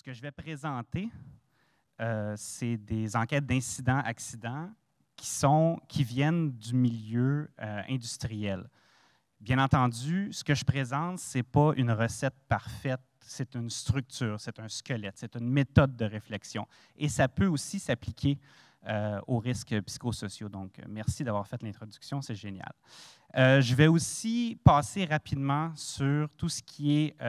Ce que je vais présenter, c'est des enquêtes d'incidents-accidents qui viennent du milieu industriel. Bien entendu, ce que je présente, ce n'est pas une recette parfaite, c'est une structure, c'est un squelette, c'est une méthode de réflexion. Et ça peut aussi s'appliquer aux risques psychosociaux. Donc, merci d'avoir fait l'introduction, c'est génial. Je vais aussi passer rapidement sur tout ce qui est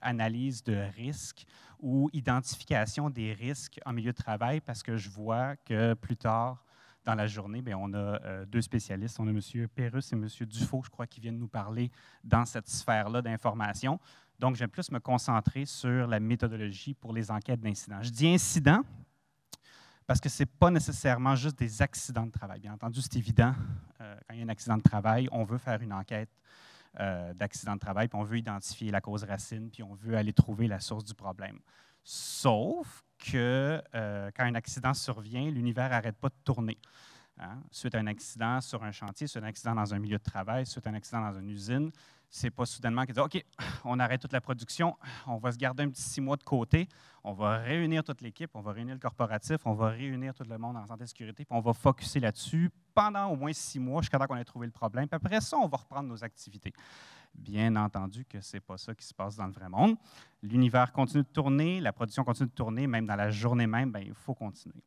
analyse de risques ou identification des risques en milieu de travail, parce que je vois que plus tard dans la journée, bien, on a deux spécialistes. On a M. Pérusse et M. Dufault, je crois, qui viennent nous parler dans cette sphère-là d'information. Donc, je vais plus me concentrer sur la méthodologie pour les enquêtes d'incidents. Je dis incidents parce que ce n'est pas nécessairement juste des accidents de travail. Bien entendu, c'est évident, quand il y a un accident de travail, on veut faire une enquête d'accident de travail, puis on veut identifier la cause racine, puis on veut aller trouver la source du problème. Sauf que quand un accident survient, l'univers n'arrête pas de tourner. Hein? Suite à un accident sur un chantier, suite à un accident dans un milieu de travail, suite à un accident dans une usine, c'est pas soudainement qu'ils disent « OK, on arrête toute la production, on va se garder un petit 6 mois de côté, on va réunir toute l'équipe, on va réunir le corporatif, on va réunir tout le monde en santé et sécurité, puis on va focusser là-dessus pendant au moins 6 mois jusqu'à temps qu'on ait trouvé le problème. Puis après ça, on va reprendre nos activités. » Bien entendu que ce n'est pas ça qui se passe dans le vrai monde. L'univers continue de tourner, la production continue de tourner, même dans la journée même, bien, il faut continuer.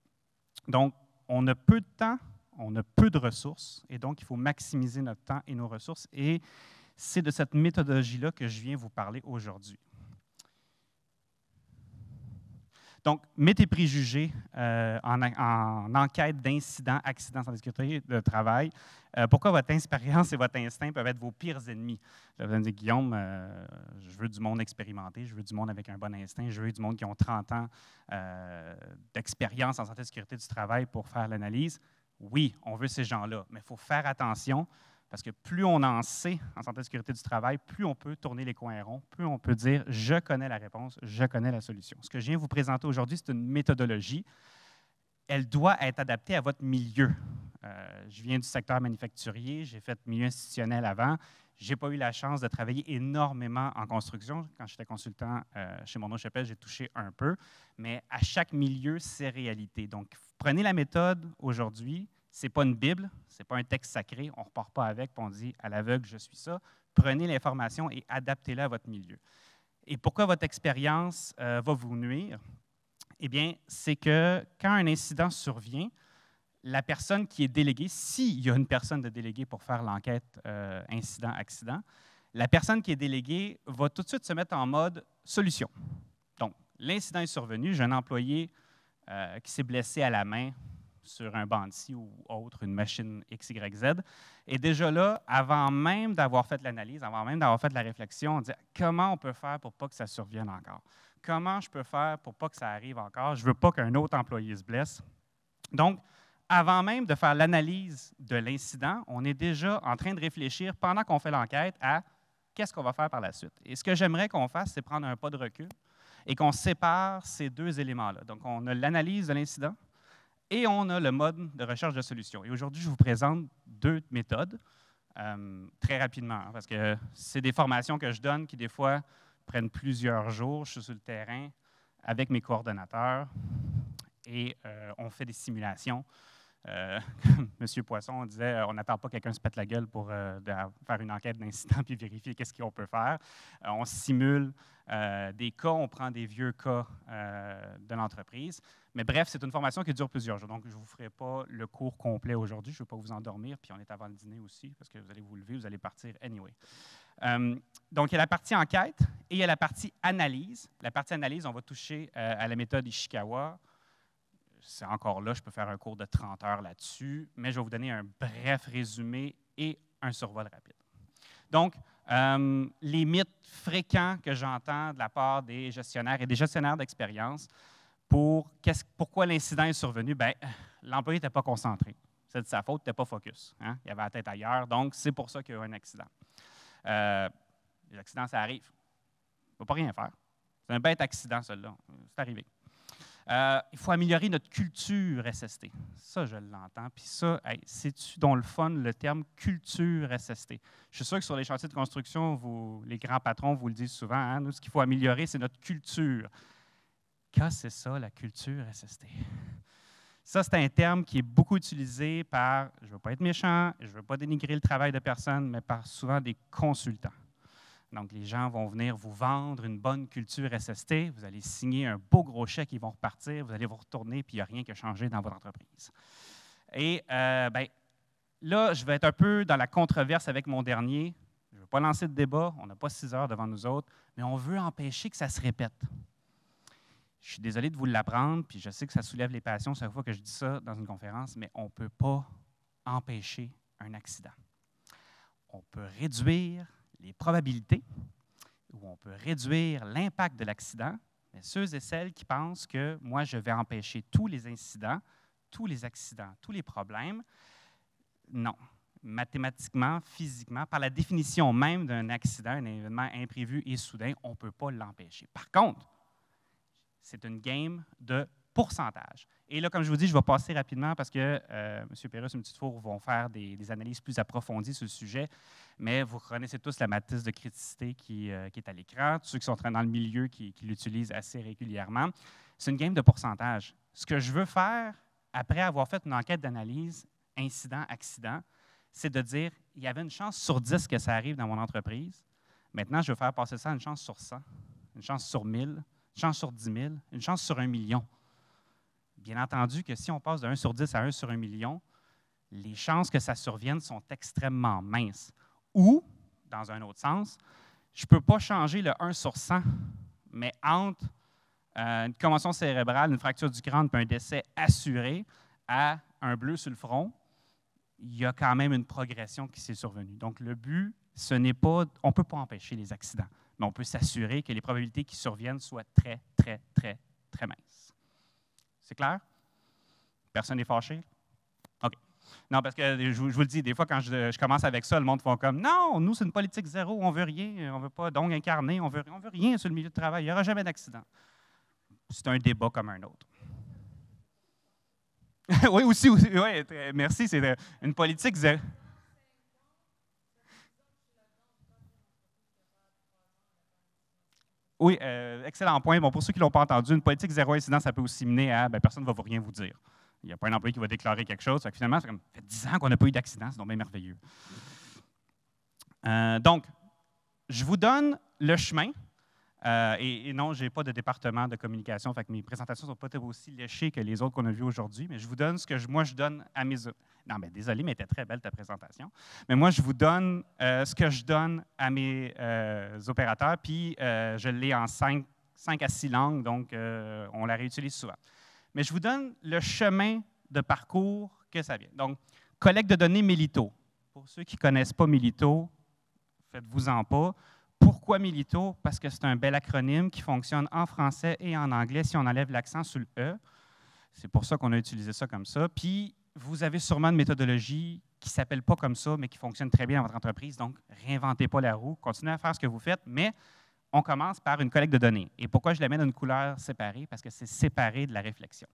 Donc, on a peu de temps, on a peu de ressources, et donc il faut maximiser notre temps et nos ressources. Et c'est de cette méthodologie-là que je viens vous parler aujourd'hui. Donc, mets tes préjugés en enquête d'incidents, accidents, santé, sécurité de travail. Pourquoi votre expérience et votre instinct peuvent être vos pires ennemis? Vous allez me dire, Guillaume, je veux du monde expérimenté, je veux du monde avec un bon instinct, je veux du monde qui ont 30 ans d'expérience en santé et sécurité du travail pour faire l'analyse. Oui, on veut ces gens-là, mais il faut faire attention. Parce que plus on en sait en santé et sécurité du travail, plus on peut tourner les coins ronds, plus on peut dire « je connais la réponse, je connais la solution ». Ce que je viens vous présenter aujourd'hui, c'est une méthodologie. Elle doit être adaptée à votre milieu. Je viens du secteur manufacturier, j'ai fait milieu institutionnel avant. Je n'ai pas eu la chance de travailler énormément en construction. Quand j'étais consultant chez Monod Chapelle, j'ai touché un peu. Mais à chaque milieu, c'est réalité. Donc, prenez la méthode aujourd'hui. Ce n'est pas une Bible, ce n'est pas un texte sacré, on ne repart pas avec et on dit à l'aveugle, je suis ça. Prenez l'information et adaptez-la à votre milieu. Et pourquoi votre expérience va vous nuire? Eh bien, c'est que quand un incident survient, la personne qui est déléguée, s'il y a une personne de déléguée pour faire l'enquête incident-accident, la personne qui est déléguée va tout de suite se mettre en mode solution. Donc, l'incident est survenu, j'ai un employé qui s'est blessé à la main sur un bandit ou autre, une machine XYZ. Et déjà là, avant même d'avoir fait l'analyse, avant même d'avoir fait la réflexion, on dit comment on peut faire pour pas que ça survienne encore? Comment je peux faire pour pas que ça arrive encore? Je ne veux pas qu'un autre employé se blesse. Donc, avant même de faire l'analyse de l'incident, on est déjà en train de réfléchir pendant qu'on fait l'enquête à qu'est-ce qu'on va faire par la suite. Et ce que j'aimerais qu'on fasse, c'est prendre un pas de recul et qu'on sépare ces deux éléments-là. Donc, on a l'analyse de l'incident, et on a le mode de recherche de solutions. Et aujourd'hui, je vous présente deux méthodes très rapidement, hein, parce que c'est des formations que je donne qui, des fois, prennent plusieurs jours. Je suis sur le terrain avec mes coordonnateurs et on fait des simulations. Monsieur Poisson disait on n'attend pas que quelqu'un se pète la gueule pour faire une enquête d'incident puis vérifier qu'est-ce qu'on peut faire. On simule des cas, on prend des vieux cas de l'entreprise. Mais bref, c'est une formation qui dure plusieurs jours. Donc, je ne vous ferai pas le cours complet aujourd'hui. Je ne veux pas vous endormir. Puis on est avant le dîner aussi, parce que vous allez vous lever, vous allez partir anyway. Donc, il y a la partie enquête et il y a la partie analyse. La partie analyse, on va toucher à la méthode Ishikawa. C'est encore là, je peux faire un cours de 30 heures là-dessus, mais je vais vous donner un bref résumé et un survol rapide. Donc, les mythes fréquents que j'entends de la part des gestionnaires et des gestionnaires d'expérience pourquoi l'incident est survenu? Bien, l'employé n'était pas concentré. C'est de sa faute, il n'était pas focus. Hein? Il avait la tête ailleurs, donc c'est pour ça qu'il y a eu un accident. Les accidents, ça arrive. On ne peut pas rien faire. C'est un bête accident, celui-là. C'est arrivé. Il faut améliorer notre culture SST. Ça, je l'entends. Puis ça, hey, c'est-tu dans le fun, le terme culture SST? Je suis sûr que sur les chantiers de construction, les grands patrons vous le disent souvent. Hein? Nous, ce qu'il faut améliorer, c'est notre culture. c'est ça, la culture SST? Ça, c'est un terme qui est beaucoup utilisé par, je ne veux pas être méchant, je ne veux pas dénigrer le travail de personne, mais par souvent des consultants. Donc, les gens vont venir vous vendre une bonne culture SST, vous allez signer un beau gros chèque, ils vont repartir, vous allez vous retourner, puis il n'y a rien qui a changé dans votre entreprise. Et là, je vais être un peu dans la controverse avec mon dernier. Je ne veux pas lancer de débat, on n'a pas 6 heures devant nous autres, mais on veut empêcher que ça se répète. Je suis désolé de vous l'apprendre, puis je sais que ça soulève les passions chaque fois que je dis ça dans une conférence, mais on ne peut pas empêcher un accident. On peut réduire les probabilités ou on peut réduire l'impact de l'accident, mais ceux et celles qui pensent que moi, je vais empêcher tous les incidents, tous les accidents, tous les problèmes, non. Mathématiquement, physiquement, par la définition même d'un accident, un événement imprévu et soudain, on ne peut pas l'empêcher. Par contre, c'est une game de pourcentage. Et là, comme je vous dis, je vais passer rapidement parce que M. Pérusse et M. Dufour vont faire des analyses plus approfondies sur le sujet, mais vous connaissez tous la matrice de criticité qui est à l'écran, tous ceux qui sont dans le milieu qui l'utilisent assez régulièrement. C'est une game de pourcentage. Ce que je veux faire, après avoir fait une enquête d'analyse, incident-accident, c'est de dire, il y avait une chance sur 10 que ça arrive dans mon entreprise. Maintenant, je veux faire passer ça à une chance sur 100, une chance sur 1000, une chance sur 10 000, une chance sur 1 million. Bien entendu que si on passe de 1 sur 10 à 1 sur 1 million, les chances que ça survienne sont extrêmement minces. Ou, dans un autre sens, je ne peux pas changer le 1 sur 100, mais entre une commotion cérébrale, une fracture du crâne et un décès assuré à un bleu sur le front, il y a quand même une progression qui s'est survenue. Donc, le but, ce n'est pas, on ne peut pas empêcher les accidents, mais on peut s'assurer que les probabilités qui surviennent soient très, très, très, très minces. C'est clair? Personne n'est fâché? OK. Non, parce que je vous le dis, des fois, quand je commence avec ça, le monde fait comme « Non, nous, c'est une politique zéro, on ne veut rien, on ne veut pas donc incarner, on veut rien sur le milieu de travail, il n'y aura jamais d'accident. » C'est un débat comme un autre. Oui, aussi, oui, merci, c'est une politique zéro. Oui, excellent point. Bon, pour ceux qui ne l'ont pas entendu, une politique zéro incident, ça peut aussi mener à personne ne va rien vous dire. Il n'y a pas un employé qui va déclarer quelque chose. Finalement, ça fait 10 ans qu'on n'a pas eu d'accident, c'est donc bien merveilleux. Donc, je vous donne le chemin. Et non, je n'ai pas de département de communication, fait que mes présentations ne sont pas aussi léchées que les autres qu'on a vues aujourd'hui, mais je vous donne ce que moi, je donne à mes... Non, mais désolé, mais elle était très belle ta présentation. Mais moi, je vous donne ce que je donne à mes opérateurs, puis je l'ai en 5 à 6 langues, donc on la réutilise souvent. Mais je vous donne le chemin de parcours que ça vient. Donc, collecte de données Melito. Pour ceux qui ne connaissent pas Melito, faites-vous-en pas. Pourquoi Melito? Parce que c'est un bel acronyme qui fonctionne en français et en anglais si on enlève l'accent sur le E. C'est pour ça qu'on a utilisé ça comme ça. Puis, vous avez sûrement une méthodologie qui ne s'appelle pas comme ça, mais qui fonctionne très bien dans votre entreprise. Donc, réinventez pas la roue, continuez à faire ce que vous faites, mais on commence par une collecte de données. Et pourquoi je la mets dans une couleur séparée? Parce que c'est séparé de la réflexion.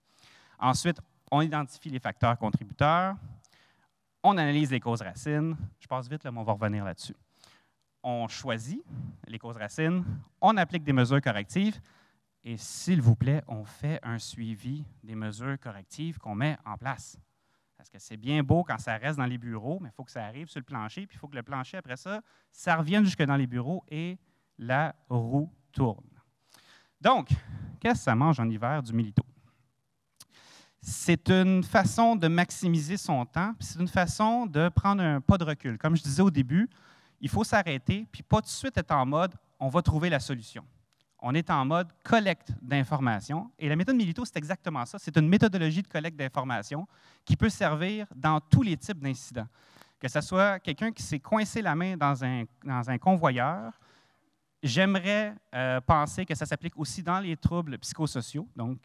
Ensuite, on identifie les facteurs contributeurs, on analyse les causes racines. Je passe vite, là, mais on va revenir là-dessus. On choisit les causes racines, on applique des mesures correctives et, s'il vous plaît, on fait un suivi des mesures correctives qu'on met en place. Parce que c'est bien beau quand ça reste dans les bureaux, mais il faut que ça arrive sur le plancher, puis il faut que le plancher, après ça, ça revienne jusque dans les bureaux et la roue tourne. Donc, qu'est-ce que ça mange en hiver du Melito? C'est une façon de maximiser son temps, puis c'est une façon de prendre un pas de recul. Comme je disais au début, il faut s'arrêter, puis pas tout de suite être en mode « on va trouver la solution ». On est en mode collecte d'informations. Et la méthode Melito, c'est exactement ça. C'est une méthodologie de collecte d'informations qui peut servir dans tous les types d'incidents. Que ce soit quelqu'un qui s'est coincé la main dans un convoyeur, j'aimerais penser que ça s'applique aussi dans les troubles psychosociaux. Donc,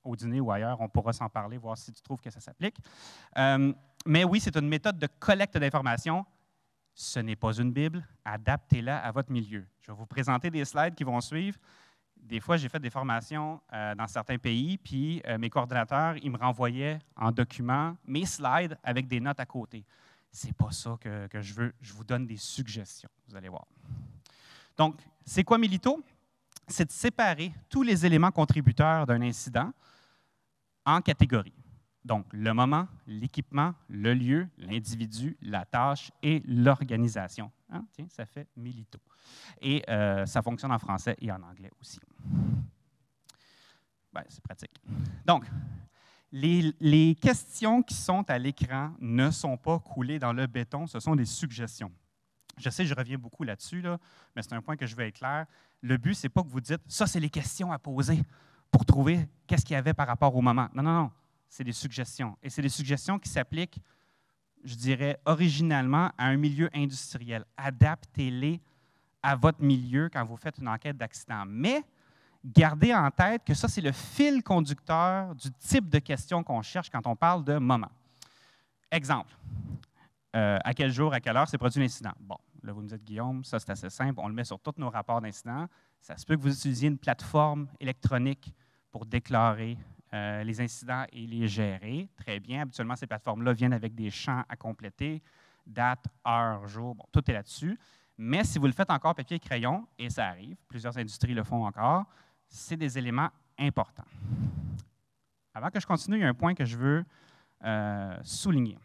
au dîner ou ailleurs, on pourra s'en parler, voir si tu trouves que ça s'applique. Mais oui, c'est une méthode de collecte d'informations. Ce n'est pas une Bible. Adaptez-la à votre milieu. Je vais vous présenter des slides qui vont suivre. Des fois, j'ai fait des formations dans certains pays, puis mes coordonnateurs, ils me renvoyaient en document mes slides avec des notes à côté. Ce n'est pas ça que je veux. Je vous donne des suggestions, vous allez voir. Donc, c'est quoi Melito? c'est de séparer tous les éléments contributeurs d'un incident en catégories. Donc, le moment, l'équipement, le lieu, l'individu, la tâche et l'organisation. Hein? Tiens, ça fait Milito. Et ça fonctionne en français et en anglais aussi. Ben, c'est pratique. Donc, les questions qui sont à l'écran ne sont pas coulées dans le béton, ce sont des suggestions. Je sais, je reviens beaucoup là-dessus, là, mais c'est un point que je veux être clair. Le but, ce n'est pas que vous dites « ça, c'est les questions à poser » pour trouver qu'est-ce qu'il y avait par rapport au moment. Non, non, non. C'est des suggestions. Et c'est des suggestions qui s'appliquent, je dirais, originalement à un milieu industriel. Adaptez-les à votre milieu quand vous faites une enquête d'accident. Mais gardez en tête que ça, c'est le fil conducteur du type de questions qu'on cherche quand on parle de moment. Exemple. À quel jour, à quelle heure s'est produit l'incident? Bon, là, vous me dites, Guillaume, ça, c'est assez simple. On le met sur tous nos rapports d'incident. Ça se peut que vous utilisiez une plateforme électronique pour déclarer les incidents et les gérer. Très bien. Habituellement, ces plateformes-là viennent avec des champs à compléter, date, heure, jour, bon, tout est là-dessus. Mais si vous le faites encore papier et crayon, et ça arrive, plusieurs industries le font encore, c'est des éléments importants. Avant que je continue, il y a un point que je veux souligner.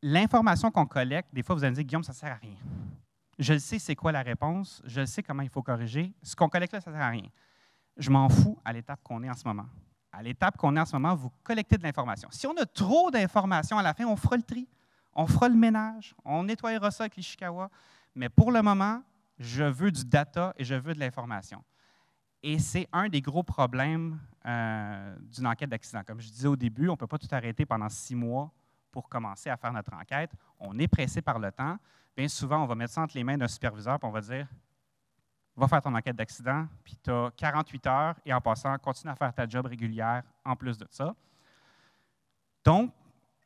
L'information qu'on collecte, des fois, vous allez me dire, Guillaume, ça ne sert à rien. Je sais c'est quoi la réponse, je sais comment il faut corriger. Ce qu'on collecte là, ça ne sert à rien. Je m'en fous à l'étape qu'on est en ce moment. À l'étape qu'on est en ce moment, vous collectez de l'information. Si on a trop d'informations à la fin, on fera le tri, on fera le ménage, on nettoyera ça avec l'Ishikawa. Mais pour le moment, je veux du data et je veux de l'information. Et c'est un des gros problèmes d'une enquête d'accident. Comme je disais au début, on ne peut pas tout arrêter pendant 6 mois pour commencer à faire notre enquête. On est pressé par le temps. Bien souvent, on va mettre ça entre les mains d'un superviseur et on va dire « Va faire ton enquête d'accident, puis tu as 48 heures et en passant, continue à faire ta job régulière en plus de ça. » Donc,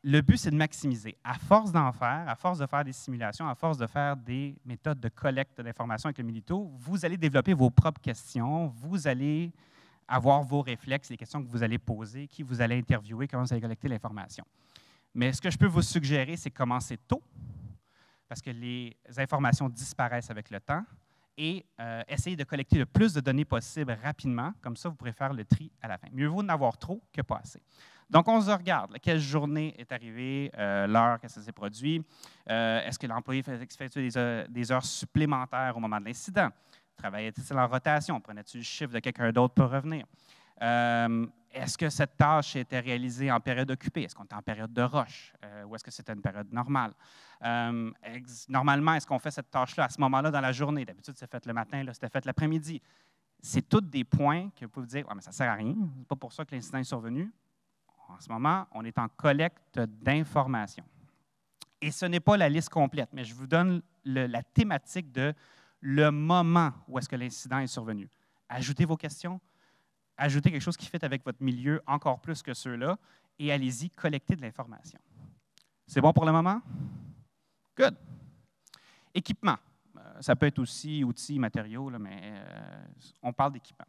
le but, c'est de maximiser. À force d'en faire, à force de faire des simulations, à force de faire des méthodes de collecte d'informations avec le Milito, vous allez développer vos propres questions, vous allez avoir vos réflexes, les questions que vous allez poser, qui vous allez interviewer, comment vous allez collecter l'information. Mais ce que je peux vous suggérer, c'est commencer tôt, parce que les informations disparaissent avec le temps, et essayer de collecter le plus de données possible rapidement. Comme ça, vous pourrez faire le tri à la fin. Mieux vaut en avoir trop que pas assez. Donc, on se regarde. Quelle journée est arrivée, l'heure que ça s'est produit. Est-ce que l'employé effectuait des heures supplémentaires au moment de l'incident? Travaillait-il en rotation? Prenait-il le chiffre de quelqu'un d'autre pour revenir? Est-ce que cette tâche était réalisée en période occupée? Est-ce qu'on était en période de rush? Ou est-ce que c'était une période normale? Normalement, est-ce qu'on fait cette tâche-là à ce moment-là dans la journée? D'habitude, c'est fait le matin, là, c'était fait l'après-midi. C'est tous des points que vous pouvez vous dire, ouais, mais ça ne sert à rien, ce n'est pas pour ça que l'incident est survenu. En ce moment, on est en collecte d'informations. Et ce n'est pas la liste complète, mais je vous donne la thématique de le moment où est-ce que l'incident est survenu. Ajoutez vos questions, ajoutez quelque chose qui fit avec votre milieu encore plus que ceux-là, et allez-y, collectez de l'information. C'est bon pour le moment? Good. Équipement. Ça peut être aussi outils, matériaux, là, mais on parle d'équipement.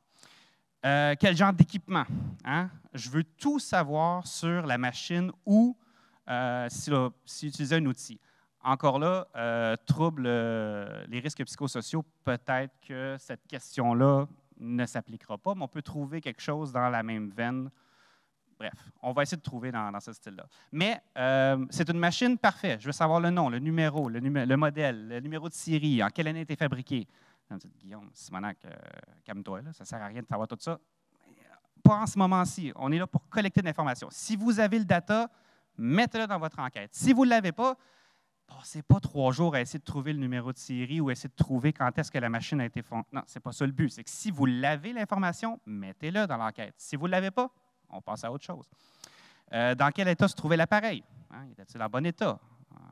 Quel genre d'équipement? Hein? Je veux tout savoir sur la machine ou si utiliser un outil. Encore là, trouble les risques psychosociaux, peut-être que cette question-là ne s'appliquera pas, mais on peut trouver quelque chose dans la même veine. Bref, on va essayer de trouver dans ce style-là. Mais c'est une machine parfaite. Je veux savoir le nom, le numéro, le modèle, le numéro de série, en quelle année a été fabriqué. Guillaume, Simonac, calme-toi, ça ne sert à rien de savoir tout ça. Pas en ce moment-ci. On est là pour collecter de l'information. Si vous avez le data, mettez-le dans votre enquête. Si vous ne l'avez pas, passez pas 3 jours à essayer de trouver le numéro de série ou essayer de trouver quand est-ce que la machine a été fondée. Non, ce n'est pas ça le but. C'est que si vous l'avez, l'information, mettez-le dans l'enquête. Si vous ne l'avez pas, on passe à autre chose. Dans quel état se trouvait l'appareil? Hein, était-il en bon état?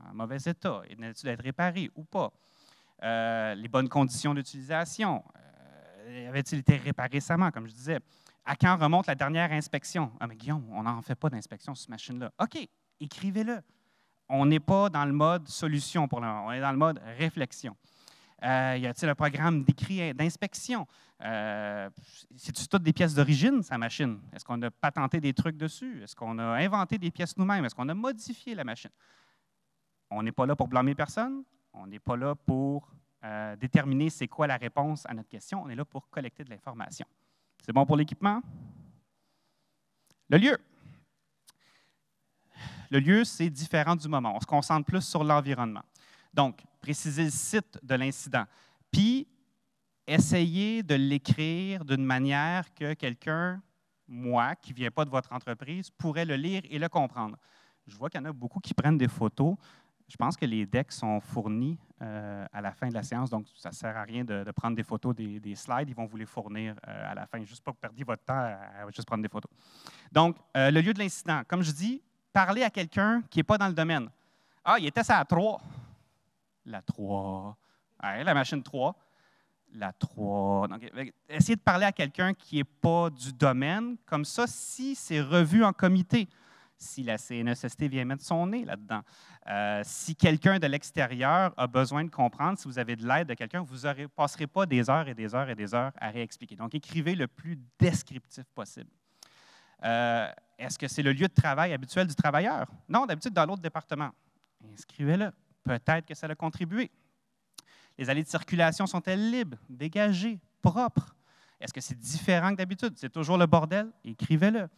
En mauvais état? Venait-il d'être réparé ou pas? Les bonnes conditions d'utilisation? Avait-il été réparé récemment, comme je disais? À quand remonte la dernière inspection? Ah, mais Guillaume, on n'en fait pas d'inspection sur cette machine-là. OK, écrivez-le. On n'est pas dans le mode solution pour le moment, on est dans le mode réflexion. Y a-t-il un programme d'écrit d'inspection? C'est-tu toutes des pièces d'origine, sa machine? Est-ce qu'on a patenté des trucs dessus? Est-ce qu'on a inventé des pièces nous-mêmes? Est-ce qu'on a modifié la machine? On n'est pas là pour blâmer personne. On n'est pas là pour déterminer c'est quoi la réponse à notre question. On est là pour collecter de l'information. C'est bon pour l'équipement? Le lieu. Le lieu, c'est différent du moment. On se concentre plus sur l'environnement. Donc, préciser le site de l'incident. Puis, essayer de l'écrire d'une manière que quelqu'un, moi, qui ne vient pas de votre entreprise, pourrait le lire et le comprendre. Je vois qu'il y en a beaucoup qui prennent des photos. Je pense que les decks sont fournis à la fin de la séance, donc ça ne sert à rien de prendre des photos des slides. Ils vont vous les fournir à la fin, juste pas que vous perdiez votre temps à juste prendre des photos. Donc, le lieu de l'incident. Comme je dis, parler à quelqu'un qui n'est pas dans le domaine. Ah, il était ça à 3. La 3. Ouais, la machine 3. La 3. Donc, essayez de parler à quelqu'un qui n'est pas du domaine. Comme ça, si c'est revu en comité, si la CNESST vient mettre son nez là-dedans, si quelqu'un de l'extérieur a besoin de comprendre, si vous avez de l'aide de quelqu'un, vous ne passerez pas des heures et des heures et des heures à réexpliquer. Donc, écrivez le plus descriptif possible. Est-ce que c'est le lieu de travail habituel du travailleur? Non, d'habitude dans l'autre département. Inscrivez-le. Peut-être que ça a contribué. Les allées de circulation sont-elles libres, dégagées, propres? Est-ce que c'est différent que d'habitude? C'est toujours le bordel? Écrivez-le.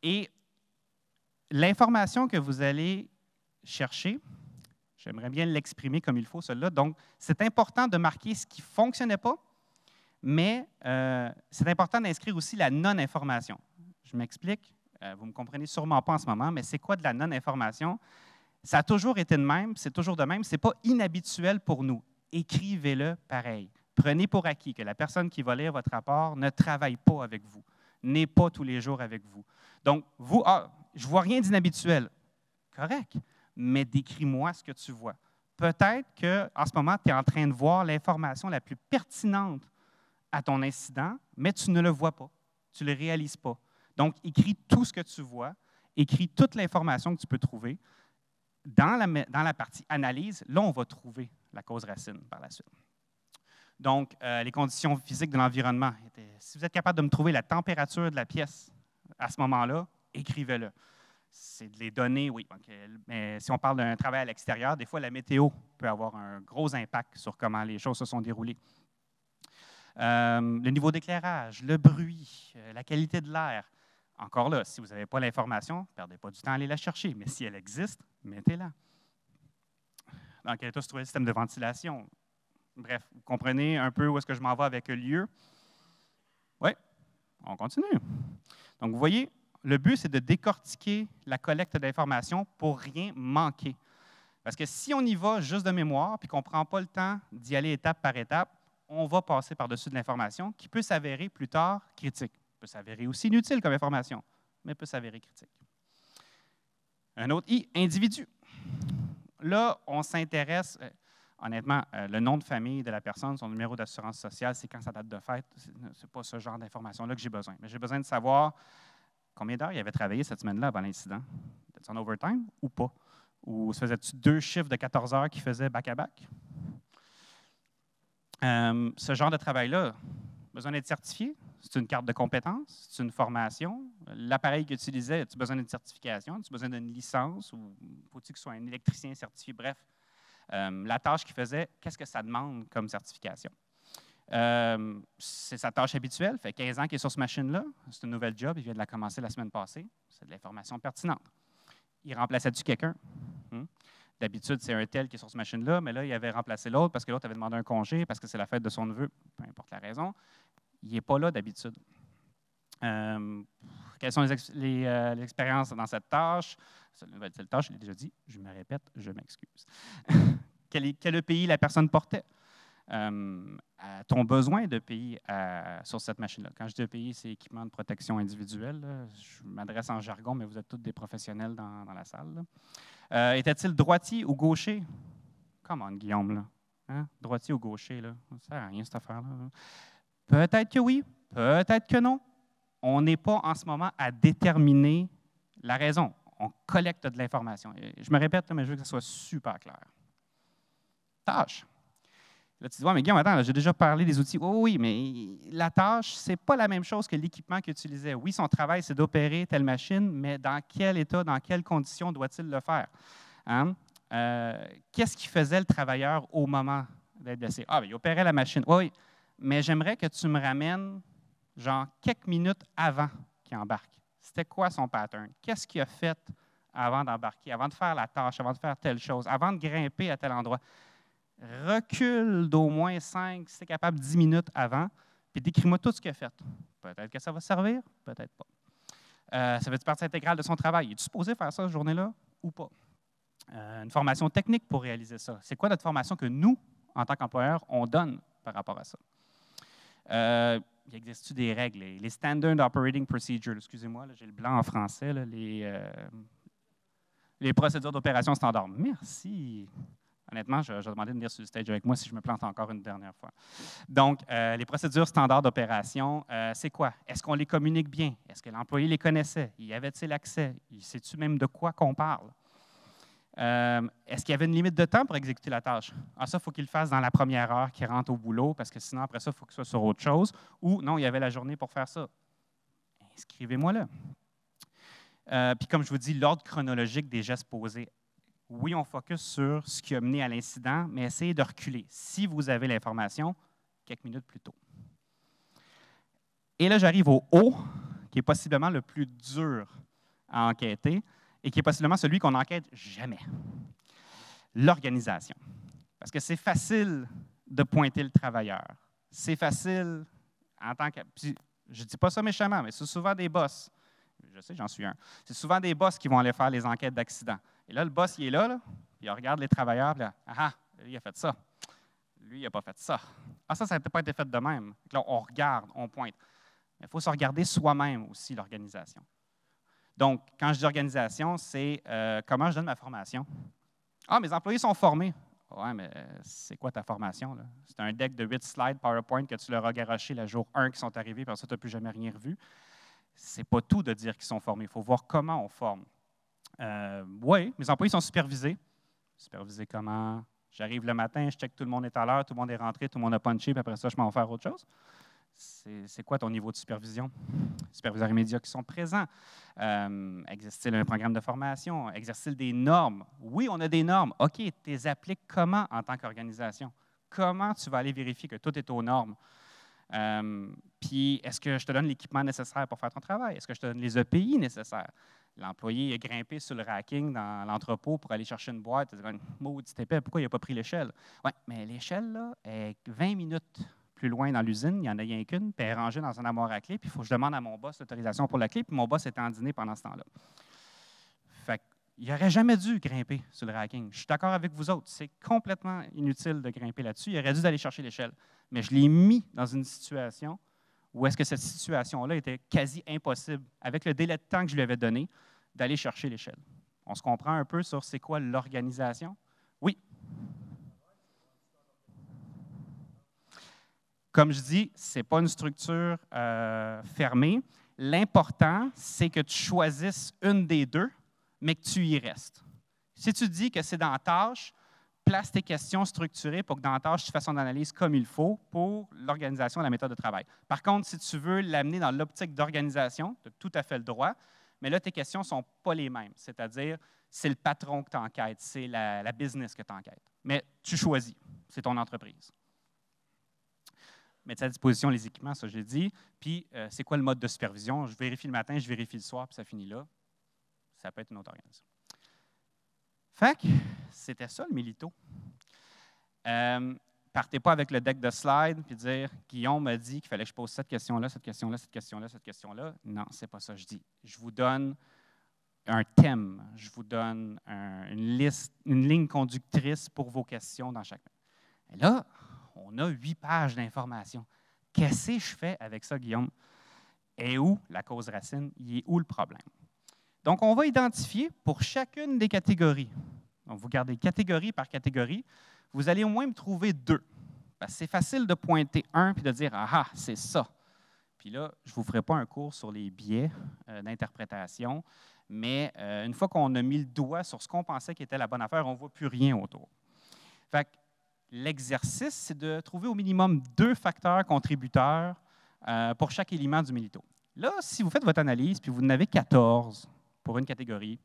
Et l'information que vous allez chercher, j'aimerais bien l'exprimer comme il faut, celle-là. Donc, c'est important de marquer ce qui ne fonctionnait pas, mais c'est important d'inscrire aussi la non-information. Je m'explique. Vous ne me comprenez sûrement pas en ce moment, mais c'est quoi de la non-information? Ça a toujours été de même, c'est toujours de même. Ce n'est pas inhabituel pour nous. Écrivez-le pareil. Prenez pour acquis que la personne qui va lire votre rapport ne travaille pas avec vous, n'est pas tous les jours avec vous. Donc, vous, je ne vois rien d'inhabituel. Correct, mais décris-moi ce que tu vois. Peut-être qu'en ce moment, tu es en train de voir l'information la plus pertinente à ton incident, mais tu ne le vois pas, tu ne le réalises pas. Donc, écris tout ce que tu vois, écris toute l'information que tu peux trouver. Dans la partie analyse, là, on va trouver la cause racine par la suite. Donc, les conditions physiques de l'environnement. Si vous êtes capable de me trouver la température de la pièce à ce moment-là, écrivez-le. C'est de les données, oui. Mais si on parle d'un travail à l'extérieur, des fois, la météo peut avoir un gros impact sur comment les choses se sont déroulées. Le niveau d'éclairage, le bruit, la qualité de l'air. Encore là, si vous n'avez pas l'information, ne perdez pas du temps à aller la chercher. Mais si elle existe, mettez-la. Dans quel état se trouvait le système de ventilation? Bref, vous comprenez un peu où est-ce que je m'en vais avec le lieu? Oui, on continue. Donc, vous voyez, le but, c'est de décortiquer la collecte d'informations pour rien manquer. Parce que si on y va juste de mémoire puis qu'on ne prend pas le temps d'y aller étape par étape, on va passer par-dessus de l'information qui peut s'avérer plus tard critique. Peut s'avérer aussi inutile comme information, mais peut s'avérer critique. Un autre I, individu. Là, on s'intéresse, honnêtement, le nom de famille de la personne, son numéro d'assurance sociale, c'est quand sa date de fête. Ce n'est pas ce genre d'information-là que j'ai besoin. Mais j'ai besoin de savoir combien d'heures il avait travaillé cette semaine-là avant l'incident. Était-ce en overtime ou pas? Ou se faisait-tu 2 chiffres de 14 heures qu'il faisait back-à-back? Ce genre de travail-là, besoin d'être certifié? C'est une carte de compétence? C'est une formation? L'appareil qu'il utilisait, as-tu besoin d'une certification? As-tu besoin d'une licence? Ou faut-il que ce soit un électricien certifié? Bref, la tâche qu'il faisait, qu'est-ce que ça demande comme certification? C'est sa tâche habituelle, fait 15 ans qu'il est sur cette machine-là. C'est une nouvelle job, il vient de la commencer la semaine passée. C'est de l'information pertinente. Il remplaçait-tu quelqu'un? D'habitude, c'est un tel qui est sur cette machine-là, mais là, il avait remplacé l'autre parce que l'autre avait demandé un congé, parce que c'est la fête de son neveu, peu importe la raison. Il n'est pas là d'habitude. Quelles sont les expériences dans cette tâche? Cette nouvelle tâche, je l'ai déjà dit, je me répète, je m'excuse. Quel EPI la personne portait? Ton besoin d'EPI sur cette machine-là. Quand je dis EPI, c'est équipement de protection individuelle. Là. Je m'adresse en jargon, mais vous êtes tous des professionnels dans la salle. Était-il droitier ou gaucher? Comment, Guillaume, là? Hein? Droitier ou gaucher, là? Ça ne sert à rien, cette affaire-là. Peut-être que oui, peut-être que non. On n'est pas en ce moment à déterminer la raison. On collecte de l'information. Je me répète, là, mais je veux que ça soit super clair. Tâche. Là, tu dis, ouais, mais Guillaume, attends, j'ai déjà parlé des outils. Oh, oui, mais la tâche, ce n'est pas la même chose que l'équipement qu'il utilisait. Oui, son travail, c'est d'opérer telle machine, mais dans quel état, dans quelles conditions doit-il le faire? Hein? Qu'est-ce qui faisait le travailleur au moment d'être blessé. Ah, bien, il opérait la machine. Oui, oui, mais j'aimerais que tu me ramènes, genre, quelques minutes avant qu'il embarque. C'était quoi son pattern? Qu'est-ce qu'il a fait avant d'embarquer, avant de faire la tâche, avant de faire telle chose, avant de grimper à tel endroit? Recule d'au moins 5, si tu es capable, 10 minutes avant, puis décris-moi tout ce qu'il a fait. Peut-être que ça va servir, peut-être pas. Ça fait partie intégrale de son travail. Es-tu supposé faire ça cette journée-là ou pas? Une formation technique pour réaliser ça. C'est quoi notre formation que nous, en tant qu'employeur, on donne par rapport à ça? Il existe-tu des règles? Les Standard Operating Procedures, excusez-moi, j'ai le blanc en français, là, les procédures d'opération standard. Merci. Honnêtement, je vais demander de venir sur le stage avec moi si je me plante encore une dernière fois. Donc, les procédures standards d'opération, c'est quoi? Est-ce qu'on les communique bien? Est-ce que l'employé les connaissait? Y avait-il accès? Sais-tu même de quoi qu'on parle? Est-ce qu'il y avait une limite de temps pour exécuter la tâche? Ah, ça, il faut qu'il le fasse dans la première heure qu'il rentre au boulot, parce que sinon, après ça, il faut qu'il soit sur autre chose. Ou non, il y avait la journée pour faire ça. Inscrivez-moi là. Puis comme je vous dis, l'ordre chronologique des gestes posés. Oui, on focus sur ce qui a mené à l'incident, mais essayez de reculer. Si vous avez l'information, quelques minutes plus tôt. Et là, j'arrive au O, qui est possiblement le plus dur à enquêter et qui est possiblement celui qu'on n'enquête jamais. L'organisation. Parce que c'est facile de pointer le travailleur. C'est facile en tant que... Puis, je ne dis pas ça méchamment, mais c'est souvent des boss. Je sais, j'en suis un. C'est souvent des boss qui vont aller faire les enquêtes d'accident. Et là, le boss, il est là, puis il regarde les travailleurs, puis là, ah, lui, il a fait ça. Lui, il n'a pas fait ça. Ah, ça n'a peut-être pas été fait de même. Là, on regarde, on pointe. Mais il faut se regarder soi-même aussi, l'organisation. Donc, quand je dis organisation, c'est comment je donne ma formation. Ah, mes employés sont formés. Ouais, mais c'est quoi ta formation, là? C'est un deck de 8 slides PowerPoint que tu leur as garoché le jour 1 qui sont arrivés, puis ça, tu n'as plus jamais rien revu. Ce n'est pas tout de dire qu'ils sont formés. Il faut voir comment on forme. Oui, mes employés sont supervisés. Supervisés comment? J'arrive le matin, je check tout le monde est à l'heure, tout le monde est rentré, tout le monde a punché, puis après ça, je m'en vais faire autre chose. C'est quoi ton niveau de supervision? Superviseurs immédiats qui sont présents. Existe-t-il un programme de formation? Exerce-t-il des normes? Oui, on a des normes. OK, tu les appliques comment en tant qu'organisation? Comment tu vas aller vérifier que tout est aux normes? Puis, est-ce que je te donne l'équipement nécessaire pour faire ton travail? Est-ce que je te donne les EPI nécessaires? L'employé a grimpé sur le racking dans l'entrepôt pour aller chercher une boîte. Il dit, maudit épais, pourquoi il n'a pas pris l'échelle? Oui, mais l'échelle, là, est 20 minutes plus loin dans l'usine. Il n'y en a rien qu'une, puis elle est rangée dans un armoire à clé, puis il faut que je demande à mon boss l'autorisation pour la clé, puis mon boss était en dîner pendant ce temps-là. Fait qu'il n'aurait jamais dû grimper sur le racking. Je suis d'accord avec vous autres. C'est complètement inutile de grimper là-dessus. Il aurait dû aller chercher l'échelle. Mais je l'ai mis dans une situation où est-ce que cette situation-là était quasi impossible, avec le délai de temps que je lui avais donné, d'aller chercher l'échelle. On se comprend un peu sur c'est quoi l'organisation? Oui. Comme je dis, ce n'est pas une structure fermée. L'important, c'est que tu choisisses une des deux, mais que tu y restes. Si tu dis que c'est dans la tâche, place tes questions structurées pour que dans la tâche, tu fasses ton analyse comme il faut pour l'organisation et la méthode de travail. Par contre, si tu veux l'amener dans l'optique d'organisation, tu as tout à fait le droit, mais là, tes questions ne sont pas les mêmes. C'est-à-dire, c'est le patron que tu enquêtes, c'est la business que tu enquêtes. Mais tu choisis, c'est ton entreprise. Mettre à disposition les équipements, ça, je l'ai dit. Puis, c'est quoi le mode de supervision? Je vérifie le matin, je vérifie le soir, puis ça finit là. Ça peut être une autre organisation. Fait que c'était ça le Milito. Partez pas avec le deck de slides puis dire Guillaume m'a dit qu'il fallait que je pose cette question-là, cette question-là, cette question-là, cette question-là. Non, c'est pas ça que je dis. Je vous donne un thème, je vous donne une liste, une ligne conductrice pour vos questions dans chaque. Et là, on a 8 pages d'informations. Qu'est-ce que je fais avec ça, Guillaume? Et où la cause racine? Il est où le problème? Donc, on va identifier pour chacune des catégories. Donc, vous gardez catégorie par catégorie. Vous allez au moins me trouver 2. Parce que c'est facile de pointer un puis de dire « Ah, c'est ça ». Puis là, je ne vous ferai pas un cours sur les biais d'interprétation, mais une fois qu'on a mis le doigt sur ce qu'on pensait qui était la bonne affaire, on ne voit plus rien autour. Fait que l'exercice, c'est de trouver au minimum 2 facteurs contributeurs pour chaque élément du Milito. Là, si vous faites votre analyse puis vous en avez 14 pour une catégorie,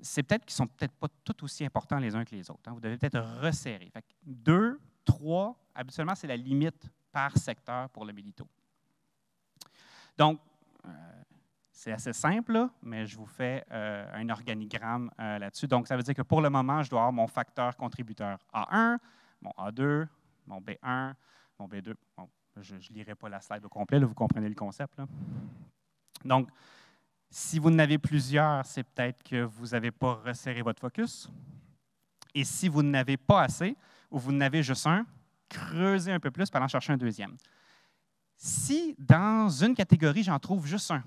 c'est peut-être qu'ils ne sont peut-être pas tous aussi importants les uns que les autres. Hein. Vous devez peut-être resserrer. Fait que 2 3, habituellement, c'est la limite par secteur pour le Mélito. Donc, c'est assez simple, là, mais je vous fais un organigramme là-dessus. Donc, ça veut dire que pour le moment, je dois avoir mon facteur contributeur A1, mon A2, mon B1, mon B2. Bon, je ne lirai pas la slide au complet, là, vous comprenez le concept. Là. Donc, si vous en avez plusieurs, c'est peut-être que vous n'avez pas resserré votre focus. Et si vous n'avez pas assez, ou vous n'avez juste un, creusez un peu plus pour aller en chercher un deuxième. Si dans une catégorie, j'en trouve juste un,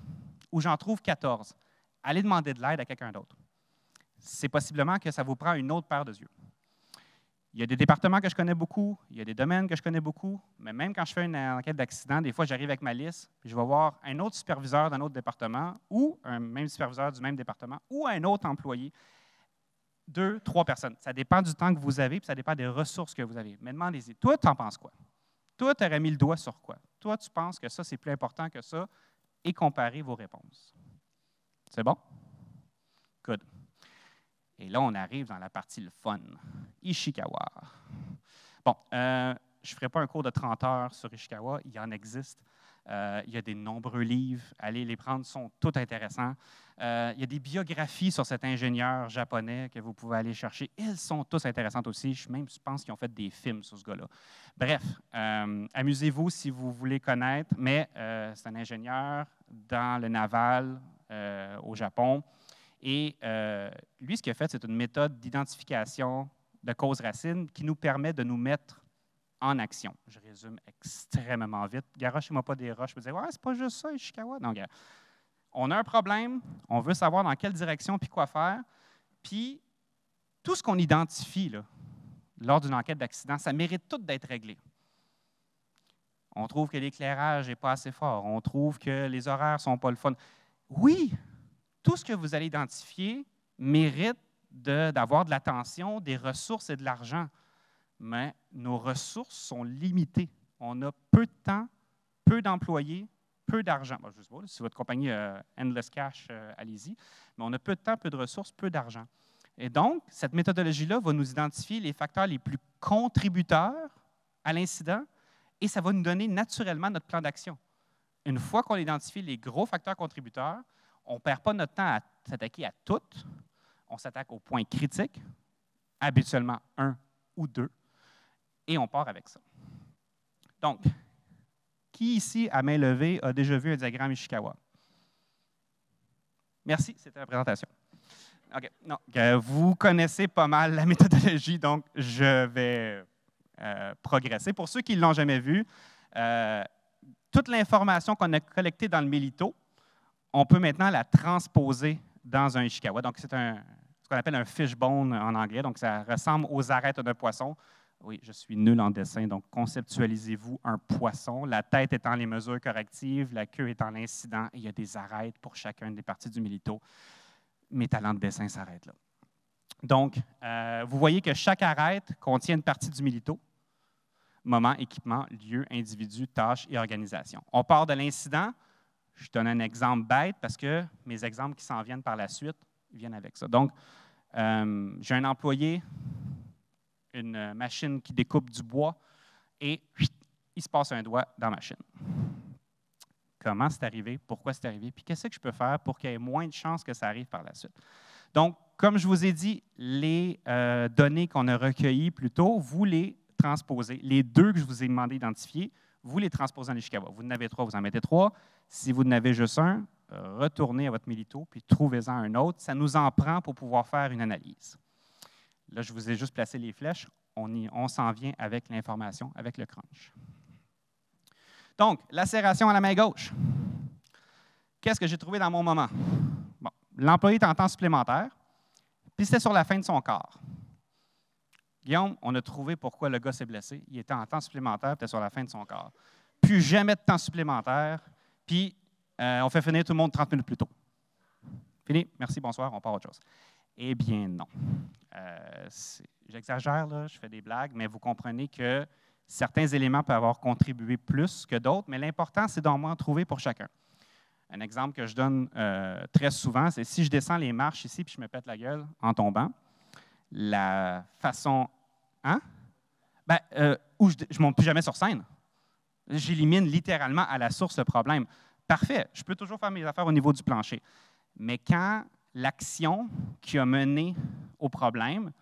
ou j'en trouve 14, allez demander de l'aide à quelqu'un d'autre. C'est possiblement que ça vous prend une autre paire de yeux. Il y a des départements que je connais beaucoup, il y a des domaines que je connais beaucoup, mais même quand je fais une enquête d'accident, des fois, j'arrive avec ma liste, puis je vais voir un autre superviseur d'un autre département, ou un même superviseur du même département, ou un autre employé. 2, 3 personnes. Ça dépend du temps que vous avez, puis ça dépend des ressources que vous avez. Mais demandez-y, toi, tu en penses quoi? Toi, tu aurais mis le doigt sur quoi? Toi, tu penses que ça, c'est plus important que ça, et comparez vos réponses. C'est bon? Good. Et là, on arrive dans la partie le fun. Ishikawa. Bon, je ne ferai pas un cours de 30 heures sur Ishikawa, il y en existe. Il y a des nombreux livres, allez les prendre, sont tous intéressants. Il y a des biographies sur cet ingénieur japonais que vous pouvez aller chercher. Elles sont tous intéressantes aussi. Je pense qu'ils ont fait des films sur ce gars-là. Bref, amusez-vous si vous voulez connaître, mais c'est un ingénieur dans le naval au Japon. Et lui, ce qu'il a fait, c'est une méthode d'identification de causes-racines qui nous permet de nous mettre en action. Je résume extrêmement vite. Garochez-moi pas des roches. Je me disais, ouais, c'est pas juste ça, Ishikawa. Donc, on a un problème, on veut savoir dans quelle direction puis quoi faire. Puis, tout ce qu'on identifie là, lors d'une enquête d'accident, ça mérite tout d'être réglé. On trouve que l'éclairage n'est pas assez fort. On trouve que les horaires ne sont pas le fun. Oui, tout ce que vous allez identifier mérite d'avoir de l'attention, des ressources et de l'argent. Mais nos ressources sont limitées. On a peu de temps, peu d'employés, peu d'argent. Bon, je ne sais pas, si votre compagnie a Endless Cash, allez-y. Mais on a peu de temps, peu de ressources, peu d'argent. Et donc, cette méthodologie-là va nous identifier les facteurs les plus contributeurs à l'incident et ça va nous donner naturellement notre plan d'action. Une fois qu'on identifie les gros facteurs contributeurs, on ne perd pas notre temps à s'attaquer à toutes. On s'attaque aux points critiques, habituellement 1 ou 2, et on part avec ça. Donc, qui ici, à main levée, a déjà vu un diagramme Ishikawa? Merci, c'était la présentation. OK. Non, vous connaissez pas mal la méthodologie, donc je vais progresser. Pour ceux qui ne l'ont jamais vu, toute l'information qu'on a collectée dans le Mélito, on peut maintenant la transposer dans un Ishikawa. Donc, c'est ce qu'on appelle un fishbone en anglais. Donc, ça ressemble aux arêtes d'un poisson. Oui, je suis nul en dessin, donc conceptualisez-vous un poisson, la tête étant les mesures correctives, la queue étant l'incident, et il y a des arêtes pour chacune des parties du Mélito. Mes talents de dessin s'arrêtent là. Donc, vous voyez que chaque arête contient une partie du Mélito, moment, équipement, lieu, individu, tâche et organisation. On part de l'incident. Je donne un exemple bête parce que mes exemples qui s'en viennent par la suite viennent avec ça. Donc, j'ai un employé, une machine qui découpe du bois et il se passe un doigt dans la machine. Comment c'est arrivé? Pourquoi c'est arrivé? Puis qu'est-ce que je peux faire pour qu'il y ait moins de chances que ça arrive par la suite? Donc, comme je vous ai dit, les données qu'on a recueillies plus tôt, vous les transposez. Les 2 que je vous ai demandé d'identifier, vous les transposez en Ishikawa. Vous en avez 3, vous en mettez 3. Si vous en avez juste un, retournez à votre Mélito puis trouvez-en un autre. Ça nous en prend pour pouvoir faire une analyse. Là, je vous ai juste placé les flèches. On s'en vient avec l'information, avec le crunch. Donc, lacération à la main gauche. Qu'est-ce que j'ai trouvé dans mon moment? Bon, l'employé est en temps supplémentaire, puis c'était sur la fin de son quart. Guillaume, on a trouvé pourquoi le gars s'est blessé. Il était en temps supplémentaire, puis c'était sur la fin de son quart. Plus jamais de temps supplémentaire, puis on fait finir tout le monde 30 minutes plus tôt. Fini, merci, bonsoir, on part à autre chose. Eh bien, non. J'exagère, là, je fais des blagues, mais vous comprenez que certains éléments peuvent avoir contribué plus que d'autres, mais l'important, c'est d'en moins trouver pour chacun. Un exemple que je donne très souvent, c'est si je descends les marches ici puis je me pète la gueule en tombant, la façon... Hein? Ou je ne monte plus jamais sur scène. J'élimine littéralement à la source le problème. Parfait, je peux toujours faire mes affaires au niveau du plancher. Mais quand l'action qui a mené au problème,